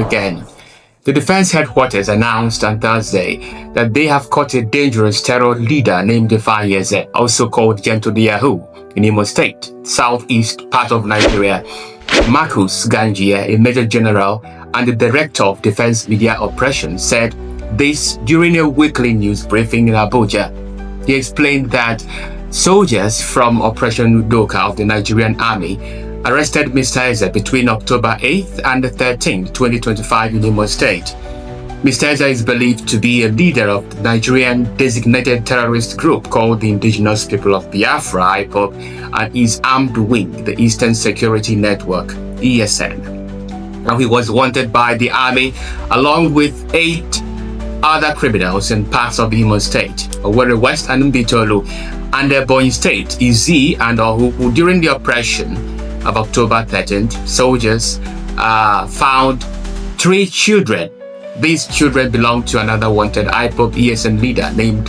again. The defense headquarters announced on Thursday that they have caught a dangerous terror leader named Ifeanyi Eze, also called Gentle De Yahoo, in Imo State, southeast part of Nigeria. Marcus Ganjie, a major general and the director of Defense Media Operations, said this during a weekly news briefing in Abuja. He explained that soldiers from Operation Udoka of the Nigerian Army arrested Mr. Eze between October 8th and 13th, 2025 in Imo State. Mr. Eze is believed to be a leader of the Nigerian designated terrorist group called the Indigenous People of Biafra, IPOB, and his armed wing, the Eastern Security Network, ESN. Now, he was wanted by the army along with 8 other criminals in parts of Imo State, Owerri West and Mbitolu, and Ebonyi State, Izi and Ohuhu. During the operation of October 13th, soldiers found 3 children. These children belong to another wanted IPOB ESN leader named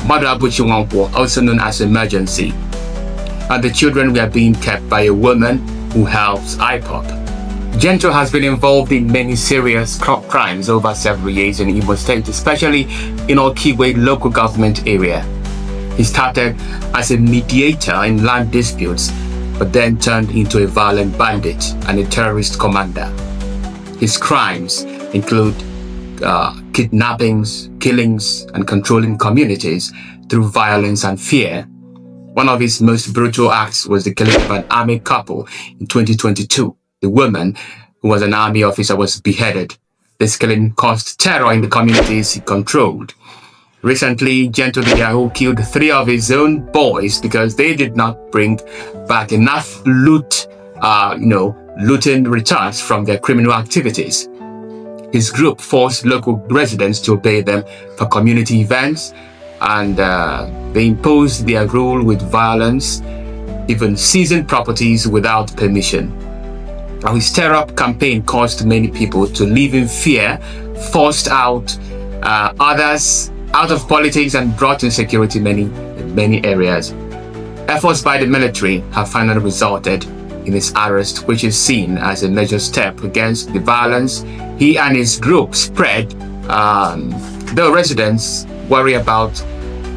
Madabuchi Wankwo, also known as Emergency. And the children were being kept by a woman who helps IPOB. Gentle has been involved in many serious crimes over several years in Imo State, especially in Okigwe Local Government Area. He started as a mediator in land disputes, but then turned into a violent bandit and a terrorist commander. His crimes include kidnappings, killings, and controlling communities through violence and fear. One of his most brutal acts was the killing of an army couple in 2022. The woman, who was an army officer, was beheaded. This killing caused terror in the communities he controlled. Recently, Gentle De Yahoo killed 3 of his own boys because they did not bring back enough looting returns from their criminal activities. His group forced local residents to obey them for community events, and they imposed their rule with violence, even seizing properties without permission. Now, his terror campaign caused many people to live in fear, forced out others out of politics, and brought insecurity in many areas. Efforts by the military have finally resulted in his arrest, which is seen as a major step against the violence he and his group spread, though residents worry about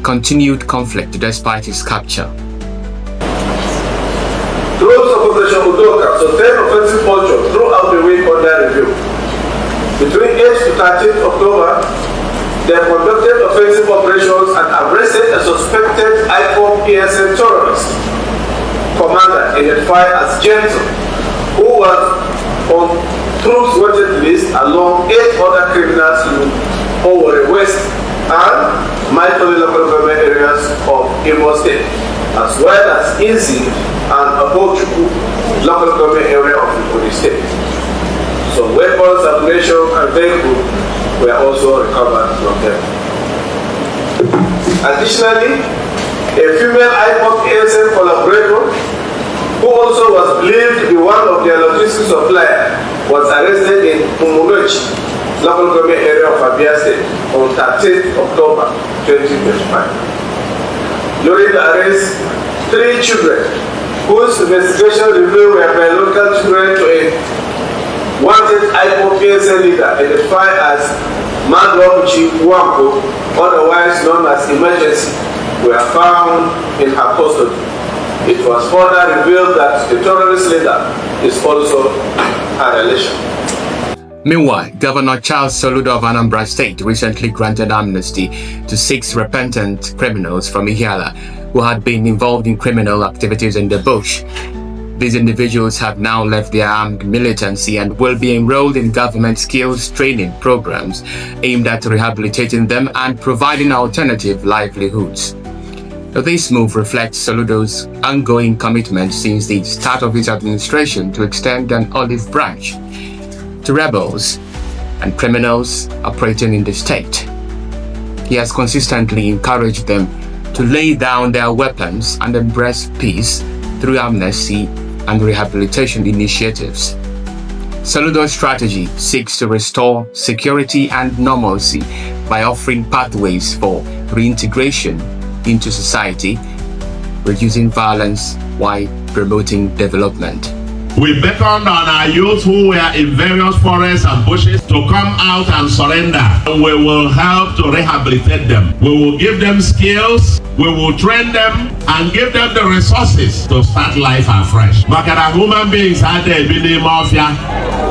continued conflict despite his capture. Troops of Operation Udoka sustained offensive posture throughout the week under review. Between 8th to 13th October, they conducted offensive operations and arrested a suspected IPOB ESN terrorist commander identified as Gentle, who was on troops wanted list along 8 other criminals in Owerri West and Ringleader local government areas of Imo State, as well as Izi and Aku-Ihube local government area of Imo State. So weapons, ammunition, and vehicles were also recovered from them. Additionally, a female IPOB ESN collaborator, who also was believed to be one of their logistics suppliers, was arrested in Umunochi local government area of Abia State on 13th October 2025. During the arrest, 3 children, whose investigation revealed were biological children to a wanted IPOB ESN leader identified as Madabuchi Wankwo, otherwise known as Emergency, were found in her custody. It was further revealed that the terrorist leader is also a relation. Meanwhile, Governor Charles Soludo of Anambra State recently granted amnesty to 6 repentant criminals from Ihiala who had been involved in criminal activities in the bush. These individuals have now left their armed militancy and will be enrolled in government skills training programs aimed at rehabilitating them and providing alternative livelihoods. This move reflects Soludo's ongoing commitment since the start of his administration to extend an olive branch to rebels and criminals operating in the state. He has consistently encouraged them to lay down their weapons and embrace peace through amnesty and rehabilitation initiatives. Soludo's strategy seeks to restore security and normalcy by offering pathways for reintegration into society, reducing violence while promoting development. We beckoned on our youth who were in various forests and bushes to come out and surrender. We will help to rehabilitate them. We will give them skills, we will train them and give them the resources to start life afresh. Because human beings are there in the mafia.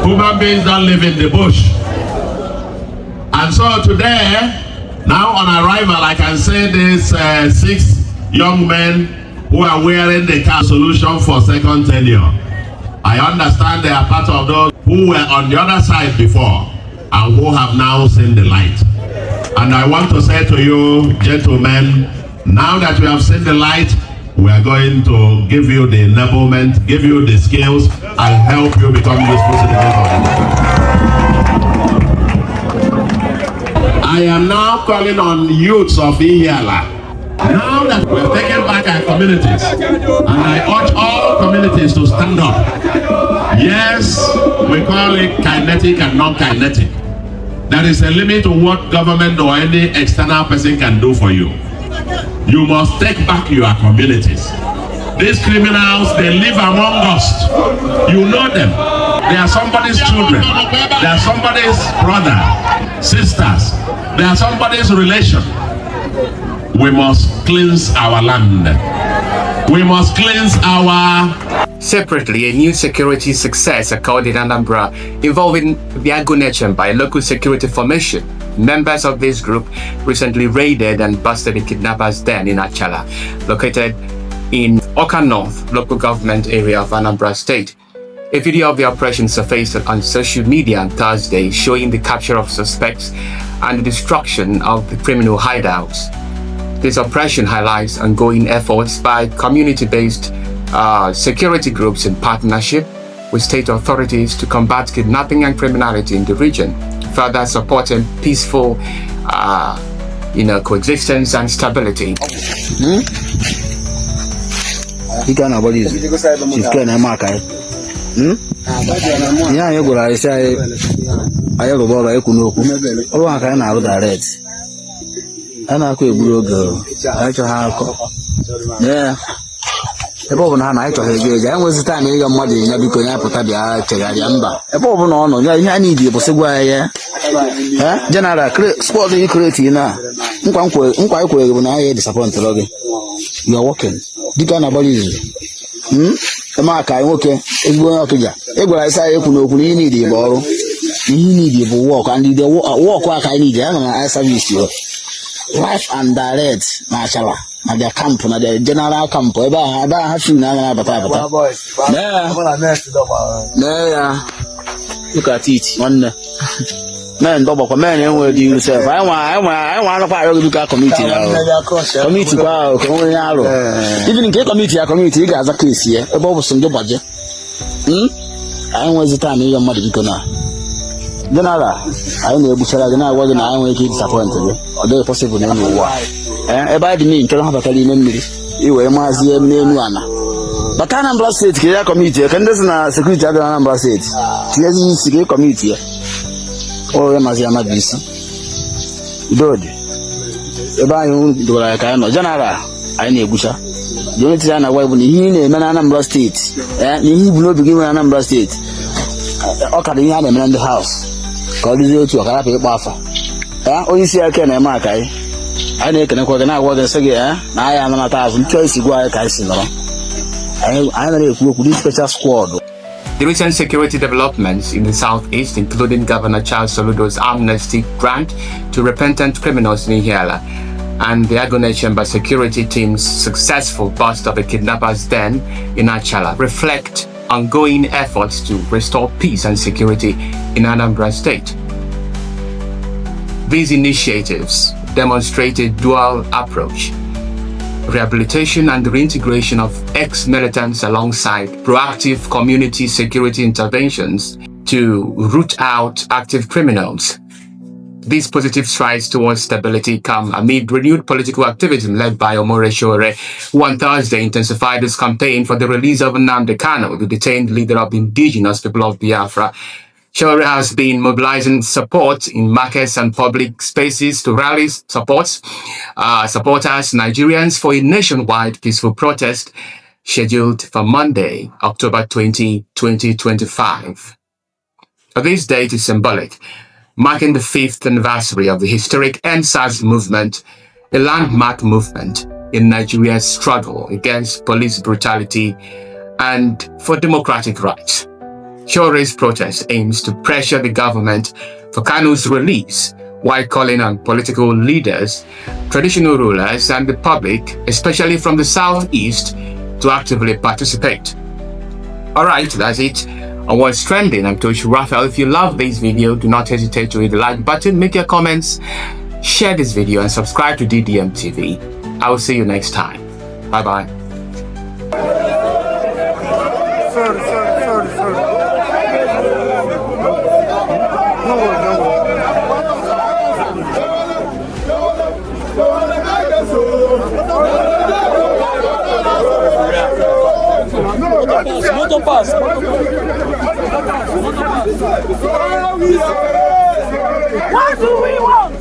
Human beings don't live in the bush. And so today, now on arrival, I can say these 6 young men who are wearing the solution for second tenure. I understand they are part of those who were on the other side before and who have now seen the light. And I want to say to you, gentlemen, now that you have seen the light, we are going to give you the enablement, give you the skills, and help you become useful citizens of the world. I am now calling on youths of Ihiala. Now that we have taken back our communities, and I urge all communities to stand up. Yes, we call it kinetic and non-kinetic. There is a limit to what government or any external person can do for you. You must take back your communities. These criminals, they live among us. You know them. They are somebody's children. They are somebody's brother, sisters. They are somebody's relation. We must cleanse our land. We must cleanse our... Separately, a new security success occurred in Anambra involving the Agunechem by a local security formation. Members of this group recently raided and busted a kidnappers' den in Achala, located in Oka North Local Government Area of Anambra State. A video of the operation surfaced on social media on Thursday, showing the capture of suspects and the destruction of the criminal hideouts. This operation highlights ongoing efforts by community-based security groups in partnership with state authorities to combat kidnapping and criminality in the region, further supporting peaceful coexistence and stability. ebe ọ bụ na anyị chọrọ ego eji enwezi taa na ịga mmadụ ya biko ya pụta bịa chegharịa mba ebe ọ bụ na ọ nọ ya ihe a niile bụ sigwa ya general sport yi create na nkwa ikwere bụ na anyị disappoint gị you are working dịka na body izu eme aka nwoke ezigbo onye Okija egwara ịsa ekwu n'okwu na ihe niile bụ ọrụ ihe niile bụ work and the work aka anyị niile ana na service yo life and direct na Achala na their camp, na their general camp. Eba ha fi na bata. Yeah. Look at it, one. Man, double man, enwe di yourself. I want to fire look at committee now. Committee kwa ko won yaro. Even ke committee ga za case here. Eba bo sun do budget. I want the time you mad biko na. General, I na ebuchara gị na agwa gị na anyị nwere ike disappointed. Ọ dị possible na ụwa. Ebe anyị dị n'ihi nchọrọ ha batara ime mmiri iwee maazie n'elu ana bata Anambra State ka ya kọmitii ka ndị si na sekuriti adịghị Anambra State tinyezi isi ka kọmitii ya ya maazị Amadi isi udodi ebe anyị dogara ya ka anyị nọ general anyị na-egbucha joneti ya na-agwa bụ na ihe ị na-eme na Anambra State na ihe ibu n'obi gị nwere na Anambra State ọ ka dị ihe a na-eme na ndị haus ka ọ dịzie otu ọkara pa ịkpọ afa onye isi aka na-eme aka anyị na-ekenekwa gị na-agwa gị sị gị na anyị ananata azụ nchọ isi gwa anyị ka anyị si nọrọ anyị na-ekwu okwu special squad. The recent security developments in the southeast, including Governor Charles Soludo's amnesty grant to repentant criminals in Ihiala and the Agunechem security team's successful bust of a kidnappers' den in Achala, reflect ongoing efforts to restore peace and security in Anambra State. These initiatives demonstrate a dual approach: rehabilitation and reintegration of ex-militants alongside proactive community security interventions to root out active criminals. These positive strides towards stability come amid renewed political activism led by Omore Sowore, who on Thursday intensified his campaign for the release of Nnamdi Kanu, the detained leader of the Indigenous People of Biafra. Sowore has been mobilizing support in markets and public spaces to rally supporters Nigerians for a nationwide peaceful protest, scheduled for Monday, October 20, 2025. This date is symbolic, marking the 5th anniversary of the historic EndSARS movement, a landmark movement in Nigeria's struggle against police brutality and for democratic rights. Shore's protest aims to pressure the government for Kanu's release, while calling on political leaders, traditional rulers, and the public, especially from the southeast, to actively participate. Alright, that's it on what's trending. I'm Coach Raphael. If you love this video, do not hesitate to hit the like button, make your comments, share this video, and subscribe to DDM TV. I will see you next time. Bye-bye. Sorry. Motor pass. What do we want?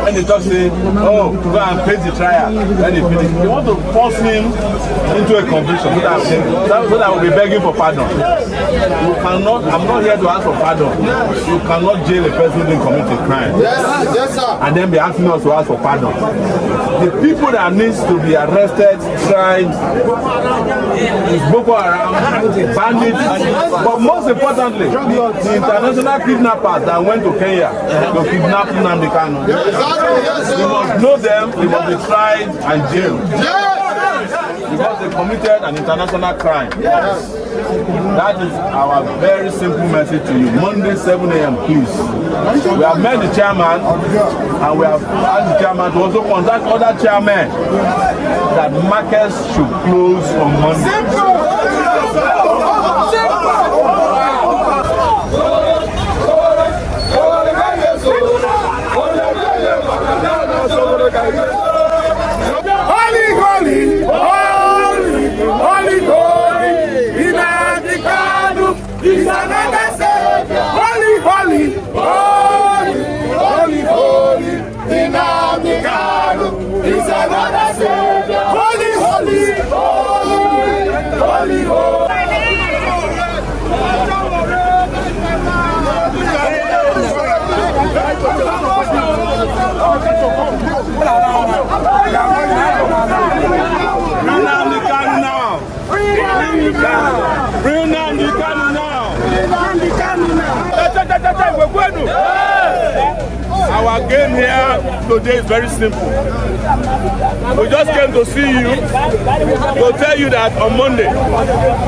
When they talk say, oh, go and pay the trial, when they finish, they want to force him into a conviction so that we'll be begging for pardon. You cannot, I'm not here to ask for pardon. You cannot jail a person who didn't commit a crime. Yes, sir. And then be asking us to ask for pardon. The people that needs to be arrested, tried, is Boko Haram, bandits, but most importantly, the international kidnappers that went to Kenya to kidnap Nnamdi Kanu. We must know them, they must be tried and jailed. Because they committed an international crime. That is our very simple message to you. Monday, 7 a.m., please. We have met the chairman and we have asked the chairman to also contact other chairmen that markets should close on Monday. Our game here today is very simple. We just came to see you to tell you that on Monday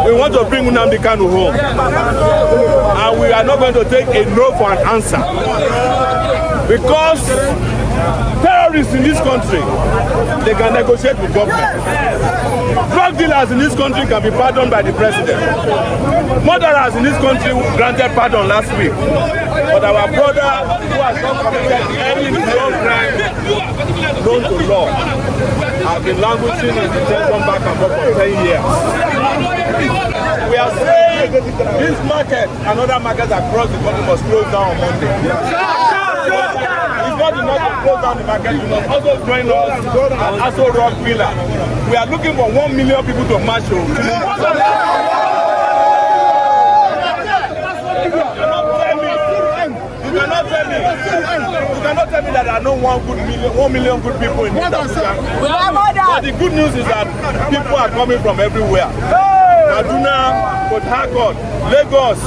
we want to bring Nnamdi Kanu home, and we are not going to take a no for an answer, because terrorists in this country, they can negotiate with government. Drug dealers in this country can be pardoned by the president. Murderers in this country granted pardon last week. But our brother who has not committed any known crime known to law has been languishing in detention back and forth for 10 years. We are saying this market and other markets across the country must close down on Monday. It's not enough to close down the market, you must also join us and also rock pillar. We are looking for 1 million people to march to. You cannot tell me that there are no 1 million good people in East Africa. But the good news is that people are coming from everywhere. Kaduna, Port Harcourt, Lagos,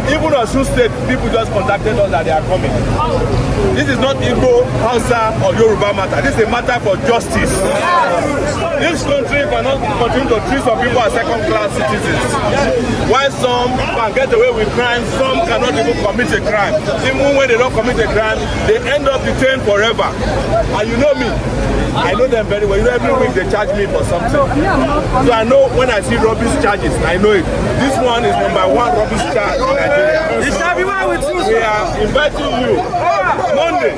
even Osun State, people just contacted us that they are coming. This is not Igbo, Hausa, or Yoruba matter. This is a matter for justice. This country cannot continue to treat some people as second-class citizens. While some can get away with crime, some cannot even commit a crime. Even when they don't commit a crime, they end up detained forever. And you know me, I know them very well. You know, every week they charge me for something. So I know when I see rubbish charges, I know it. This one is #1 rubbish charge in Nigeria. We are inviting you Monday.